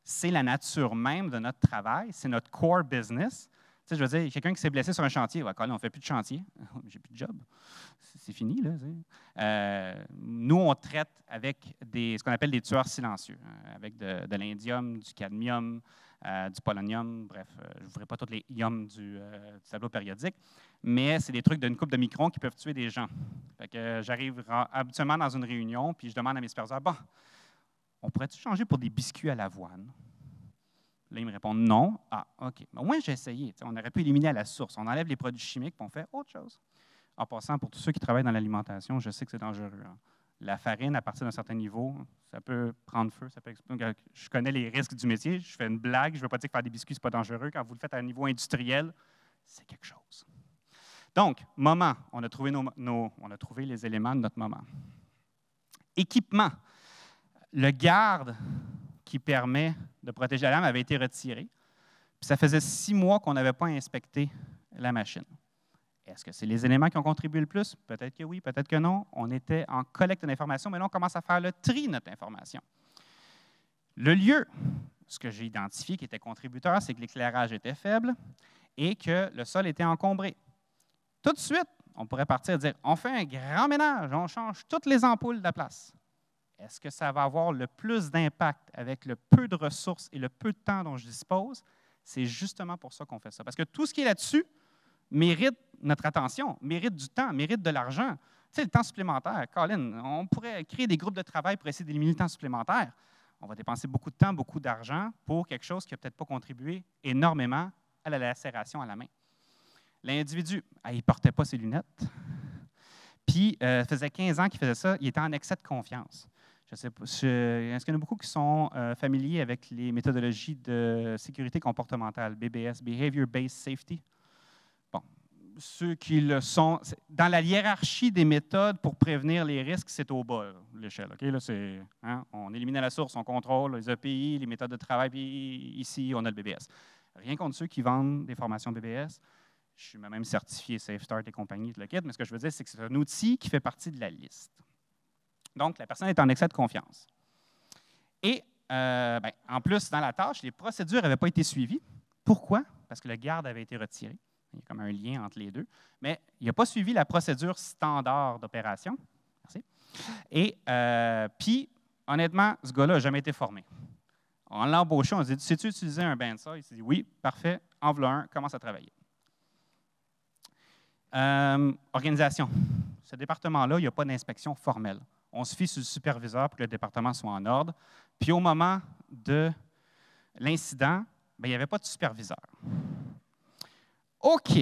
c'est la nature même de notre travail, c'est notre core business. Tu sais, je veux dire, quelqu'un qui s'est blessé sur un chantier, on ne fait plus de chantier, j'ai plus de job, c'est fini. Là, nous, on traite avec ce qu'on appelle des tueurs silencieux, avec de l'indium, du cadmium, du polonium, bref, je ne vous ferai pas tous les iums du tableau périodique, mais c'est des trucs d'une couple de microns qui peuvent tuer des gens. Fait que j'arrive habituellement dans une réunion, puis je demande à mes superviseurs, bon, on pourrait-tu changer pour des biscuits à l'avoine? Là, ils me répondent non. Ah, OK. Mais au moins, j'ai essayé. On aurait pu éliminer à la source. On enlève les produits chimiques, puis on fait autre chose. En passant, pour tous ceux qui travaillent dans l'alimentation, je sais que c'est dangereux. Hein. La farine, à partir d'un certain niveau, ça peut prendre feu, ça peut exploser. Je connais les risques du métier. Je fais une blague. Je ne veux pas dire que faire des biscuits, ce n'est pas dangereux. Quand vous le faites à un niveau industriel, c'est quelque chose. Donc, moment, on a trouvé, on a trouvé les éléments de notre moment. Équipement. Le garde qui permet de protéger la lame avait été retiré. Puis ça faisait 6 mois qu'on n'avait pas inspecté la machine. Est-ce que c'est les éléments qui ont contribué le plus? Peut-être que oui, peut-être que non. On était en collecte d'informations, mais là, on commence à faire le tri de notre information. Le lieu, ce que j'ai identifié qui était contributeur, c'est que l'éclairage était faible et que le sol était encombré. Tout de suite, on pourrait partir et dire, on fait un grand ménage, on change toutes les ampoules de la place. Est-ce que ça va avoir le plus d'impact avec le peu de ressources et le peu de temps dont je dispose? C'est justement pour ça qu'on fait ça. Parce que tout ce qui est là-dessus mérite notre attention, mérite du temps, mérite de l'argent. Tu sais, le temps supplémentaire, Colin, on pourrait créer des groupes de travail pour essayer d'éliminer le temps supplémentaire. On va dépenser beaucoup de temps, beaucoup d'argent pour quelque chose qui n'a peut-être pas contribué énormément à la lacération à la main. L'individu, il ne portait pas ses lunettes. Puis, ça faisait 15 ans qu'il faisait ça. Il était en excès de confiance. Je sais pas, est-ce qu'il y en a beaucoup qui sont familiers avec les méthodologies de sécurité comportementale, BBS, Behavior Based Safety? Bon, ceux qui le sont, dans la hiérarchie des méthodes pour prévenir les risques, c'est au bas, l'échelle. Okay? Là, on élimine à la source, on contrôle les API, les méthodes de travail, puis ici, on a le BBS. Rien contre ceux qui vendent des formations BBS. Je suis même certifié SafeStart et compagnie, de le kit, mais ce que je veux dire, c'est que c'est un outil qui fait partie de la liste. Donc, la personne est en excès de confiance. Et, en plus, dans la tâche, les procédures n'avaient pas été suivies. Pourquoi? Parce que le garde avait été retiré. Il y a comme un lien entre les deux. Mais il n'a pas suivi la procédure standard d'opération. Merci. Et puis, honnêtement, ce gars-là n'a jamais été formé. On l'a embauché, on a dit, sais-tu utiliser un bandsaw? Il s'est dit, oui, parfait, en voilà un, commence à travailler. Organisation. Ce département-là, il n'y a pas d'inspection formelle. On se fie sur le superviseur pour que le département soit en ordre. Puis au moment de l'incident, il n'y avait pas de superviseur. OK.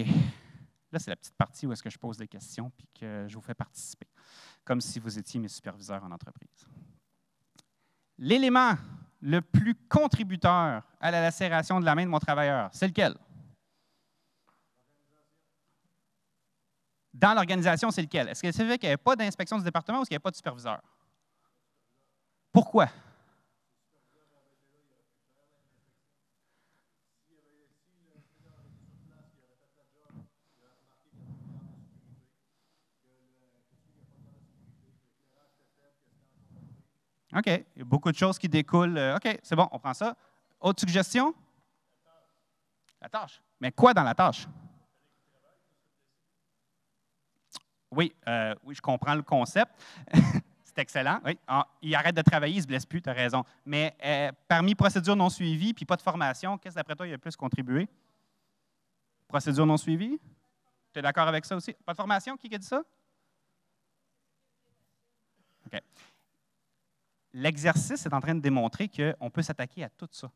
Là, c'est la petite partie où est-ce que je pose des questions puis que je vous fais participer, comme si vous étiez mes superviseurs en entreprise. L'élément le plus contributeur à la lacération de la main de mon travailleur, c'est lequel? Dans l'organisation, c'est lequel? Est-ce que c'est vrai qu'il n'y avait pas d'inspection du département ou est-ce qu'il n'y avait pas de superviseur? Pourquoi? OK. Il y a beaucoup de choses qui découlent. OK, c'est bon, on prend ça. Autre suggestion? La tâche. Mais quoi dans la tâche? Oui, oui, je comprends le concept. C'est excellent. Oui. Il arrête de travailler, il ne se blesse plus, tu as raison. Mais parmi procédures non suivies puis pas de formation, qu'est-ce d'après toi il a le plus contribué? Procédures non suivies? Tu es d'accord avec ça aussi? Pas de formation? Qui a dit ça? OK. L'exercice est en train de démontrer qu'on peut s'attaquer à tout ça.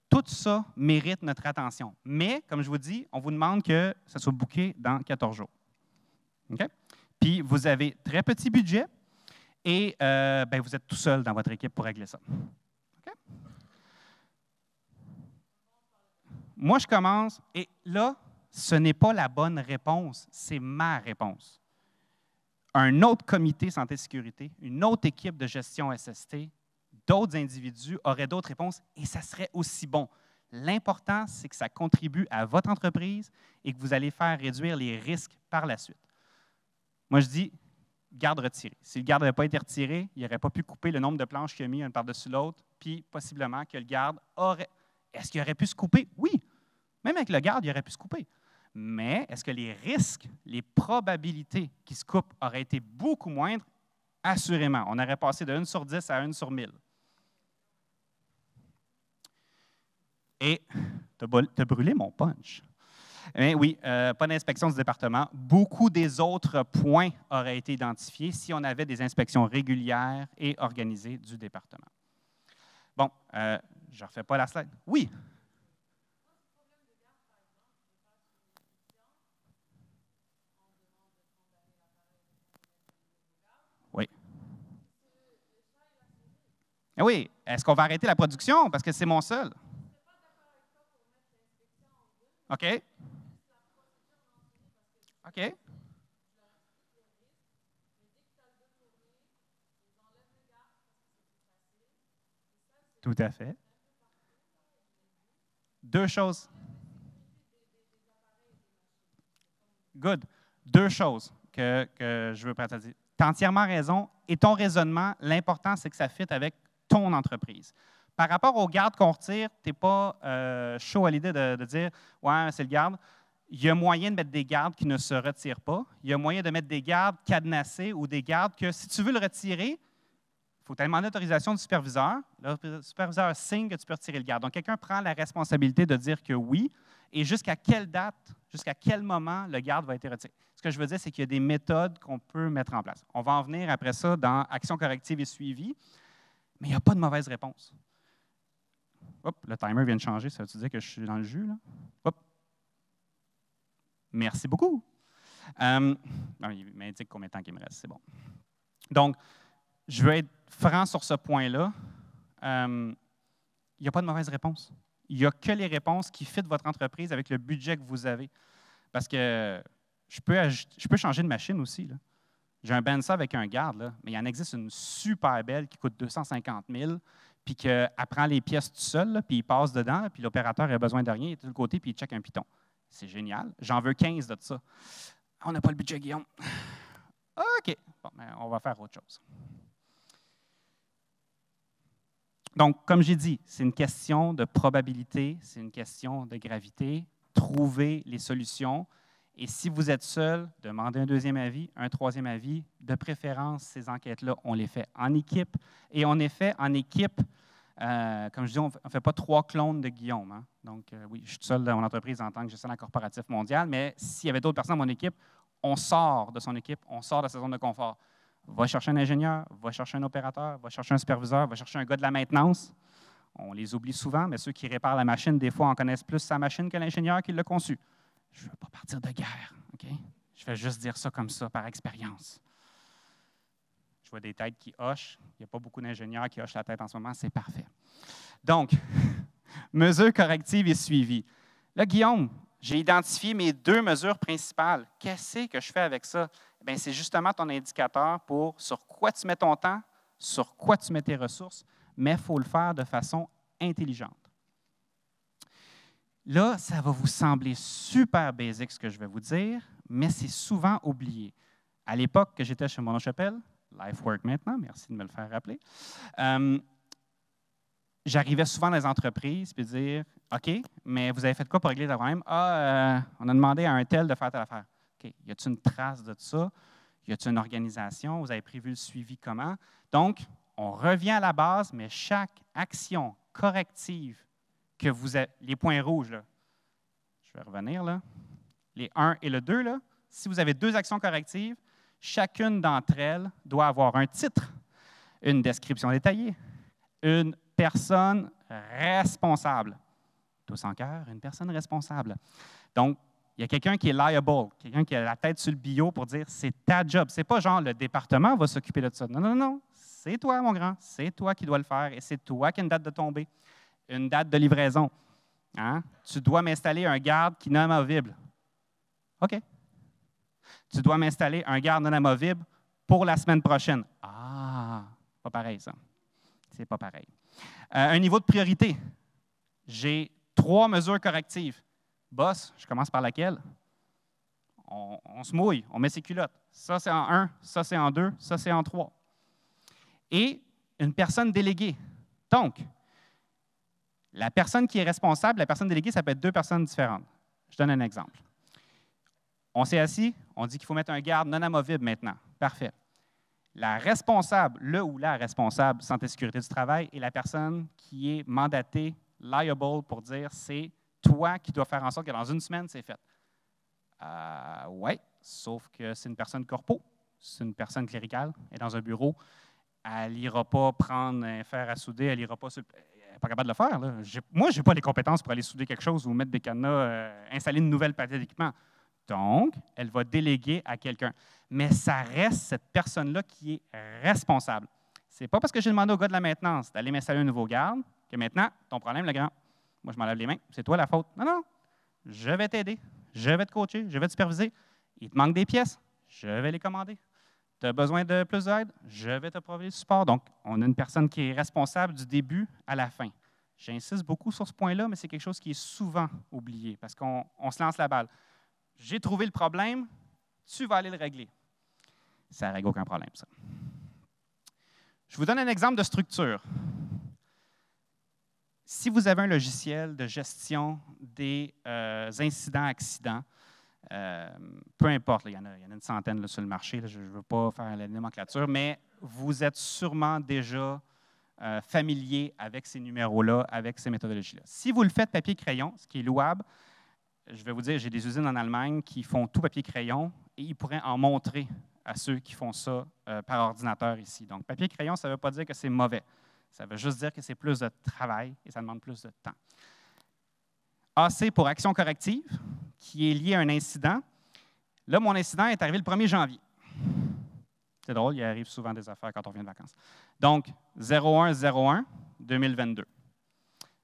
Tout ça mérite notre attention. Mais, comme je vous dis, on vous demande que ça soit booké dans 14 jours. OK? Puis, vous avez très petit budget et vous êtes tout seul dans votre équipe pour régler ça. OK? Moi, je commence et là, ce n'est pas la bonne réponse, c'est ma réponse. Un autre comité santé-sécurité, une autre équipe de gestion SST, d'autres individus auraient d'autres réponses et ça serait aussi bon. L'important, c'est que ça contribue à votre entreprise et que vous allez faire réduire les risques par la suite. Moi, je dis garde retirée. Si le garde n'avait pas été retiré, il n'aurait pas pu couper le nombre de planches qu'il a mis une par-dessus l'autre, puis possiblement que le garde aurait... Est-ce qu'il aurait pu se couper? Oui. Même avec le garde, il aurait pu se couper. Mais est-ce que les risques, les probabilités qu'il se coupe auraient été beaucoup moindres? Assurément. On aurait passé de 1 sur 10 à 1 sur 1000. Et tu as brûlé mon punch. Eh oui, pas d'inspection du département. Beaucoup des autres points auraient été identifiés si on avait des inspections régulières et organisées du département. Bon, je ne refais pas la slide. Oui. Oui. Eh oui, est-ce qu'on va arrêter la production parce que c'est mon seul? OK. OK. Tout à fait. Deux choses. Good. Deux choses que je veux partager. Tu as entièrement raison. Et ton raisonnement, l'important, c'est que ça fitte avec ton entreprise. Par rapport aux gardes qu'on retire, tu n'es pas chaud à l'idée de dire « Ouais, c'est le garde ». Il y a moyen de mettre des gardes qui ne se retirent pas. Il y a moyen de mettre des gardes cadenassés ou des gardes que si tu veux le retirer, il faut demander l'autorisation du superviseur. Le superviseur signe que tu peux retirer le garde. Donc, quelqu'un prend la responsabilité de dire que oui. Et jusqu'à quelle date, jusqu'à quel moment le garde va être retiré. Ce que je veux dire, c'est qu'il y a des méthodes qu'on peut mettre en place. On va en venir après ça dans action corrective et suivi, mais il n'y a pas de mauvaise réponse. Hop, le timer vient de changer. Ça veut dire que je suis dans le jus, là? Hop. Merci beaucoup. Il m'indique combien de temps il me reste. C'est bon. Donc, je veux être franc sur ce point-là. Il n'y a pas de mauvaise réponse. Il n'y a que les réponses qui fitent votre entreprise avec le budget que vous avez. Parce que je peux changer de machine aussi. J'ai un Bensa avec un garde, là, mais il en existe une super belle qui coûte 250 000, puis qu'elle prend les pièces tout seul, là, puis il passe dedans, puis l'opérateur n'a besoin de rien, il est de l'autre côté, puis il check un piton. C'est génial. J'en veux 15 de ça. On n'a pas le budget, Guillaume. OK. Bon, ben, on va faire autre chose. Donc, comme j'ai dit, c'est une question de probabilité, c'est une question de gravité. Trouvez les solutions. Et si vous êtes seul, demandez un deuxième avis, un troisième avis. De préférence, ces enquêtes-là, on les fait en équipe. Et on les fait en équipe, comme je dis, on ne fait pas 3 clones de Guillaume. Hein? Donc, oui, je suis seul dans mon entreprise en tant que gestionnaire corporatif mondial, mais s'il y avait d'autres personnes dans mon équipe, on sort de son équipe, on sort de sa zone de confort. Va chercher un ingénieur, va chercher un opérateur, va chercher un superviseur, va chercher un gars de la maintenance. On les oublie souvent, mais ceux qui réparent la machine, des fois, en connaissent plus sa machine que l'ingénieur qui l'a conçue. Je ne veux pas partir de guerre, OK? Je vais juste dire ça comme ça, par expérience. Je vois des têtes qui hochent. Il n'y a pas beaucoup d'ingénieurs qui hochent la tête en ce moment. C'est parfait. Donc, mesures correctives et suivies. Là, Guillaume, j'ai identifié mes 2 mesures principales. Qu'est-ce que je fais avec ça? Bien, c'est justement ton indicateur pour sur quoi tu mets ton temps, sur quoi tu mets tes ressources, mais il faut le faire de façon intelligente. Là, ça va vous sembler super basique ce que je vais vous dire, mais c'est souvent oublié. À l'époque que j'étais chez Mononchapelle, LifeWork maintenant, merci de me le faire rappeler, j'arrivais souvent dans les entreprises et dire « OK, mais vous avez fait quoi pour régler le problème? Ah, on a demandé à un tel de faire telle affaire. OK, y a-t-il une trace de ça? Y a-t-il une organisation? Vous avez prévu le suivi comment? » Donc, on revient à la base, mais chaque action corrective que vous avez, les points rouges, là, je vais revenir là, les 1 et le 2, là, si vous avez 2 actions correctives, chacune d'entre elles doit avoir un titre, une description détaillée, une personne responsable. Tous en cœur, une personne responsable. Donc, il y a quelqu'un qui est liable, quelqu'un qui a la tête sur le bio pour dire c'est ta job. Ce n'est pas genre le département va s'occuper de ça. Non, non, non. C'est toi, mon grand. C'est toi qui dois le faire et c'est toi qui as une date de tombée, une date de livraison. Hein? Tu dois m'installer un garde qui n'est pas amovible. OK. Tu dois m'installer un garde non amovible pour la semaine prochaine. Ah, pas pareil, ça. C'est pas pareil. Un niveau de priorité. J'ai 3 mesures correctives. Boss, je commence par laquelle? On se mouille, on met ses culottes. Ça, c'est en 1, ça, c'est en 2, ça, c'est en 3. Et une personne déléguée. Donc, la personne qui est responsable, la personne déléguée, ça peut être 2 personnes différentes. Je donne un exemple. On s'est assis, on dit qu'il faut mettre un garde non amovible maintenant. Parfait. La responsable, le ou la responsable santé et sécurité du travail est la personne qui est mandatée, liable, pour dire c'est toi qui dois faire en sorte que dans une semaine, c'est fait. Oui, sauf que c'est une personne corpo, c'est une personne cléricale, elle est dans un bureau, elle n'ira pas prendre un fer à souder, elle n'ira pas sur le... Elle n'est pas capable de le faire. Là. Moi, je n'ai pas les compétences pour aller souder quelque chose ou mettre des cadenas, installer une nouvelle partie d'équipement. Donc, elle va déléguer à quelqu'un. Mais ça reste cette personne-là qui est responsable. Ce n'est pas parce que j'ai demandé au gars de la maintenance d'aller m'installer un nouveau garde que maintenant, ton problème, le grand, moi, je m'en lave les mains, c'est toi la faute. Non, non, je vais t'aider, je vais te coacher, je vais te superviser. Il te manque des pièces, je vais les commander. Tu as besoin de plus d'aide, je vais te prodiguer du support. Donc, on a une personne qui est responsable du début à la fin. J'insiste beaucoup sur ce point-là, mais c'est quelque chose qui est souvent oublié parce qu'on se lance la balle. J'ai trouvé le problème, tu vas aller le régler. Ça ne règle aucun problème, ça. Je vous donne un exemple de structure. Si vous avez un logiciel de gestion des incidents-accidents, peu importe, là, il y en a une centaine là, sur le marché, là, je ne veux pas faire la nomenclature, mais vous êtes sûrement déjà familier avec ces numéros-là, avec ces méthodologies-là. Si vous le faites papier-crayon, ce qui est louable, je vais vous dire, j'ai des usines en Allemagne qui font tout papier-crayon et ils pourraient en montrer à ceux qui font ça par ordinateur ici. Donc, papier-crayon, ça ne veut pas dire que c'est mauvais. Ça veut juste dire que c'est plus de travail et ça demande plus de temps. AC pour action corrective, qui est lié à un incident. Là, mon incident est arrivé le 1er janvier. C'est drôle, il arrive souvent des affaires quand on vient de vacances. Donc, 01-01-2022.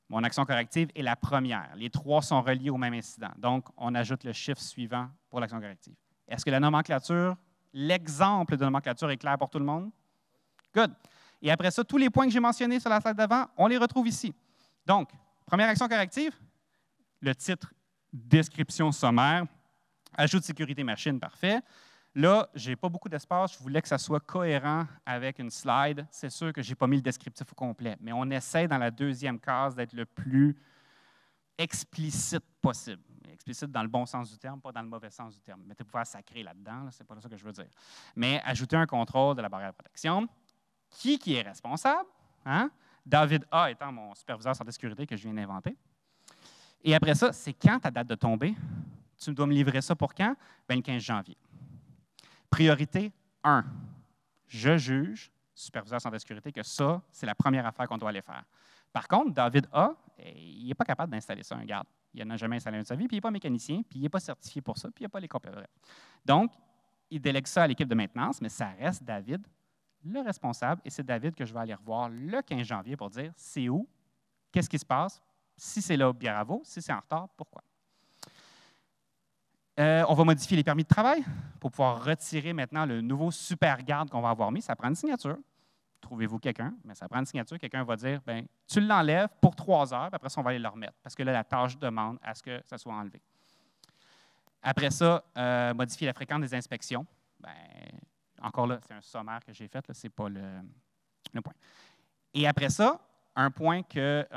Mon action corrective est la première. Les 3 sont reliés au même incident. Donc, on ajoute le chiffre suivant pour l'action corrective. Est-ce que la nomenclature, l'exemple de nomenclature est clair pour tout le monde? Good. Et après ça, tous les points que j'ai mentionnés sur la slide d'avant, on les retrouve ici. Donc, première action corrective, le titre, description sommaire, ajout de sécurité machine, parfait. Là, je n'ai pas beaucoup d'espace. Je voulais que ça soit cohérent avec une slide. C'est sûr que je n'ai pas mis le descriptif au complet, mais on essaie dans la deuxième case d'être le plus explicite possible. Explicite dans le bon sens du terme, pas dans le mauvais sens du terme. Mettez pouvoir sacré là-dedans, ce n'est pas ça que je veux dire. Mais ajouter un contrôle de la barrière de protection. Qui est responsable? Hein? David A étant mon superviseur santé et sécurité que je viens d'inventer. Et après ça, c'est quand ta date de tombée? Tu dois me livrer ça pour quand? Bien, le 15 janvier. Priorité 1. Je juge, superviseur santé et sécurité, que ça, c'est la première affaire qu'on doit aller faire. Par contre, David A, il n'est pas capable d'installer ça, un garde. Il n'en a jamais installé un de sa vie, puis il n'est pas mécanicien, puis il n'est pas certifié pour ça, puis il n'a pas les compétences. Donc, il délègue ça à l'équipe de maintenance, mais ça reste David, le responsable, et c'est David que je vais aller revoir le 15 janvier pour dire c'est où, qu'est-ce qui se passe, si c'est là, bravo, si c'est en retard, pourquoi. On va modifier les permis de travail pour pouvoir retirer maintenant le nouveau super garde qu'on va avoir mis. Ça prend une signature. Trouvez-vous quelqu'un, mais ça prend une signature. Quelqu'un va dire, bien, tu l'enlèves pour 3 heures, puis après ça, on va aller le remettre, parce que là, la tâche demande à ce que ça soit enlevé. Après ça, modifier la fréquence des inspections. Bien, encore là, c'est un sommaire que j'ai fait, ce n'est pas le point. Et après ça, un point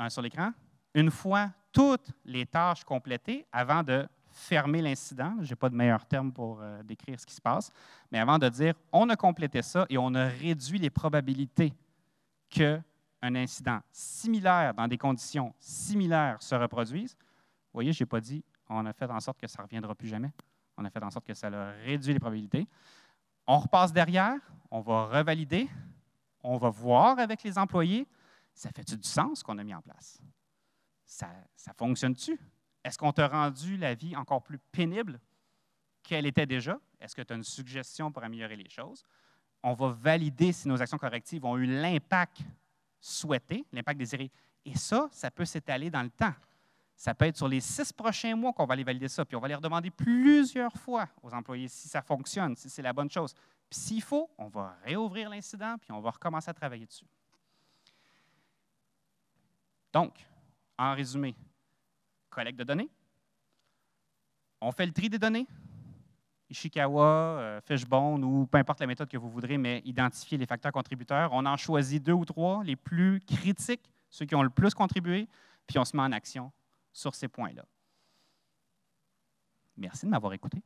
sur l'écran, une fois toutes les tâches complétées, avant de fermer l'incident, je n'ai pas de meilleur terme pour décrire ce qui se passe, mais avant de dire on a complété ça et on a réduit les probabilités qu'un incident similaire dans des conditions similaires se reproduise, vous voyez, je n'ai pas dit on a fait en sorte que ça ne reviendra plus jamais. On a fait en sorte que ça a réduit les probabilités. On repasse derrière, on va revalider, on va voir avec les employés, ça fait-tu du sens ce qu'on a mis en place? Ça fonctionne-tu? Est-ce qu'on t'a rendu la vie encore plus pénible qu'elle était déjà? Est-ce que tu as une suggestion pour améliorer les choses? On va valider si nos actions correctives ont eu l'impact souhaité, l'impact désiré. Et ça peut s'étaler dans le temps. Ça peut être sur les 6 prochains mois qu'on va aller valider ça. Puis on va les redemander plusieurs fois aux employés si ça fonctionne, si c'est la bonne chose. Puis s'il faut, on va réouvrir l'incident puis on va recommencer à travailler dessus. Donc, en résumé, collecte de données. On fait le tri des données. Ishikawa, Fishbone ou peu importe la méthode que vous voudrez, mais identifier les facteurs contributeurs. On en choisit 2 ou 3, les plus critiques, ceux qui ont le plus contribué, puis on se met en action sur ces points-là. Merci de m'avoir écouté.